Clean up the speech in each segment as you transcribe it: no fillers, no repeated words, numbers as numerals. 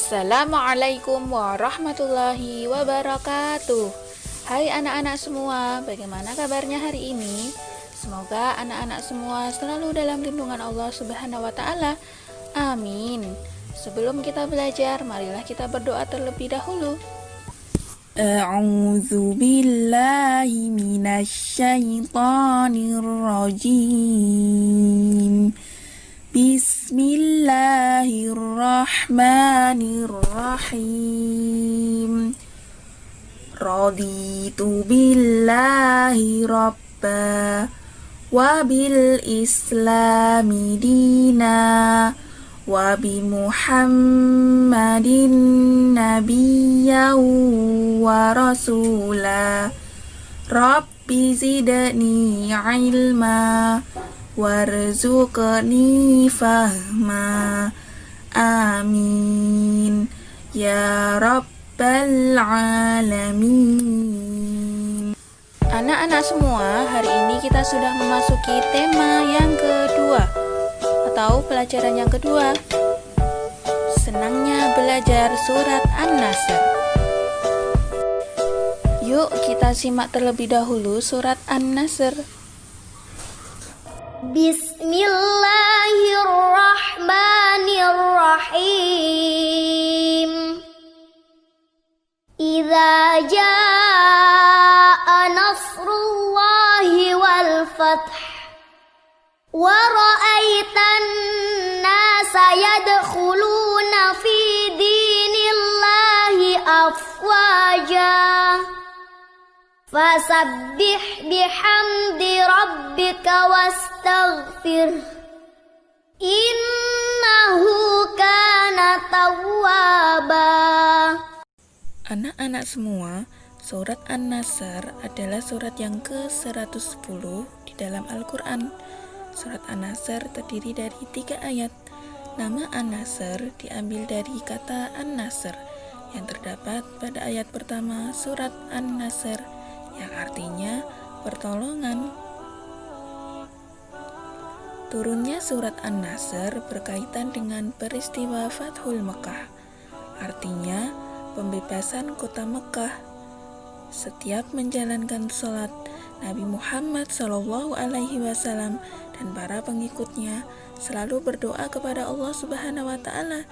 Assalamualaikum warahmatullahi wabarakatuh. Hai anak-anak semua, bagaimana kabarnya hari ini? Semoga anak-anak semua selalu dalam lindungan Allah Subhanahu wa taala. Amin. Sebelum kita belajar, marilah kita berdoa terlebih dahulu. A'udzu billahi minasyaitonir rajim. Bismillahirrahmanirrahim. Raditu billahi rabba wa bil islami dina wa bi Muhammadin nabiyyan wa rasula. Rabbi zidni ilma warzuqni fahma. Amin ya rabbal alamin. Anak-anak semua, hari ini kita sudah memasuki tema yang kedua atau pelajaran yang kedua. Senangnya belajar surat An-Nasr. Yuk kita simak terlebih dahulu surat An-Nasr. Bismillahirrahmanirrahim. Idza jaa nasrullahi wal fath wa ra'aitan nasa yadkhuluna fi dinillahi afwaja. Fasabbih bihamdi rabbika wastaghfir innahu kana tawwaba. Anak-anak semua, surat An-Nasr adalah surat yang ke-110 di dalam Al-Quran. Surat An-Nasr terdiri dari 3 ayat. Nama An-Nasr diambil dari kata An-Nasr yang terdapat pada ayat pertama surat An-Nasr, yang artinya pertolongan. Turunnya surat An-Nasr berkaitan dengan peristiwa Fathul Mekah, artinya pembebasan kota Mekah. Setiap menjalankan sholat, Nabi Muhammad SAW dan para pengikutnya selalu berdoa kepada Allah Subhanahu wa taala.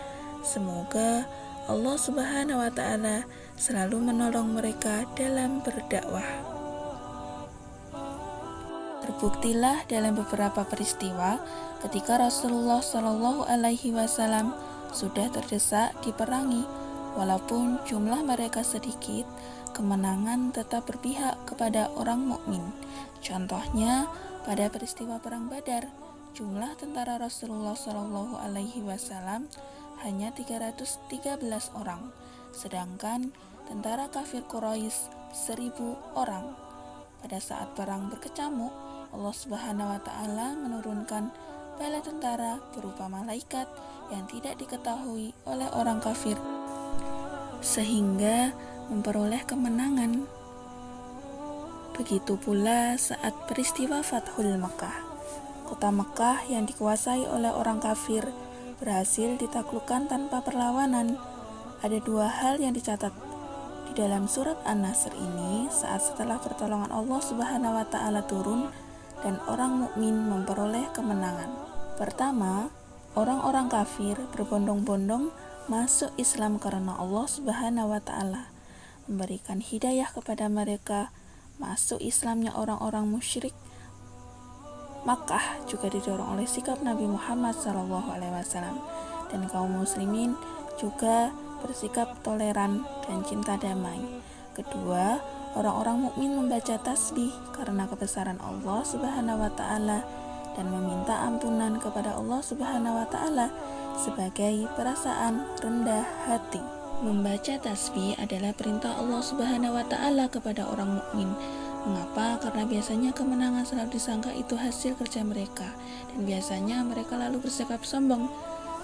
Semoga Allah Subhanahu wa taala selalu menolong mereka dalam berdakwah. Terbuktilah dalam beberapa peristiwa ketika Rasulullah SAW sudah terdesak diperangi, walaupun jumlah mereka sedikit, kemenangan tetap berpihak kepada orang mukmin. Contohnya pada peristiwa perang Badar, jumlah tentara Rasulullah SAW hanya 313 orang, sedangkan tentara kafir Quraisy 1000 orang. Pada saat perang berkecamuk, Allah Subhanahu wa taala menurunkan bala tentara berupa malaikat yang tidak diketahui oleh orang kafir, sehingga memperoleh kemenangan. Begitu pula saat peristiwa Fathul Mekah. Kota Mekah yang dikuasai oleh orang kafir berhasil ditaklukkan tanpa perlawanan. Ada 2 hal yang dicatat di dalam surat An-Nasr ini saat setelah pertolongan Allah Subhanahu wa taala turun dan orang mukmin memperoleh kemenangan. Pertama, orang-orang kafir berbondong-bondong masuk Islam karena Allah Subhanahu wa taala memberikan hidayah kepada mereka. Masuk Islamnya orang-orang musyrik Makkah juga didorong oleh sikap Nabi Muhammad SAW, dan kaum muslimin juga bersikap toleran dan cinta damai. Kedua, orang-orang mukmin membaca tasbih karena kebesaran Allah Subhanahu wa taala dan meminta ampunan kepada Allah Subhanahu wa taala sebagai perasaan rendah hati. Membaca tasbih adalah perintah Allah Subhanahu wa taala kepada orang mukmin. Mengapa? Karena biasanya kemenangan selalu disangka itu hasil kerja mereka, dan biasanya mereka lalu bersikap sombong.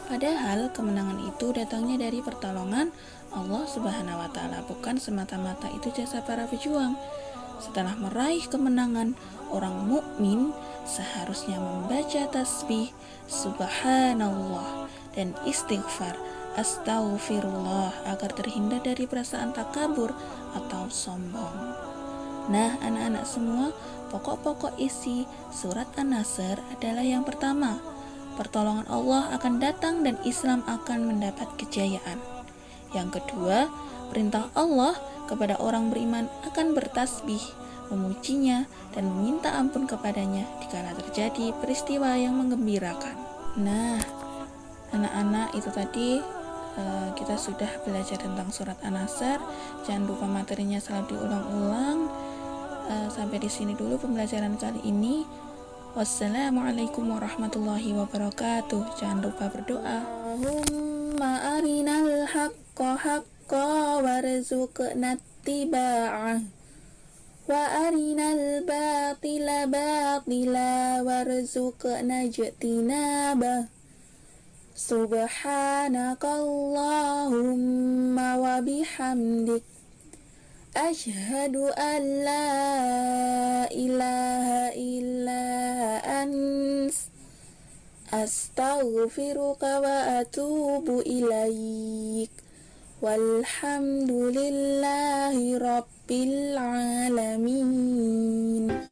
Padahal kemenangan itu datangnya dari pertolongan Allah Subhanahu wa taala, bukan semata-mata itu jasa para pejuang. Setelah meraih kemenangan, orang mukmin seharusnya membaca tasbih, subhanallah, dan istighfar astaghfirullah, agar terhindar dari perasaan takabur atau sombong. Nah, anak-anak semua, pokok-pokok isi surat An-Nasr adalah yang pertama, pertolongan Allah akan datang dan Islam akan mendapat kejayaan. Yang kedua, perintah Allah kepada orang beriman akan bertasbih, memujinya, dan meminta ampun kepadanya dikala terjadi peristiwa yang menggembirakan. Nah, anak-anak, itu tadi kita sudah belajar tentang surat An-Nasr. Jangan lupa materinya selalu diulang-ulang. Sampai di sini dulu pembelajaran kali ini. Wassalamualaikum warahmatullahi wabarakatuh. Jangan lupa berdoa. Allahumma arinal haqqa haqqa warzuqna ittiba'ah wa arinal batila batila warzuqna ijtinabah. Subhanakallahumma wa bihamdik asyhadu an la ilaha illa ants astaghfiruka wa atubu ilaik walhamdulillahi rabbil alamin.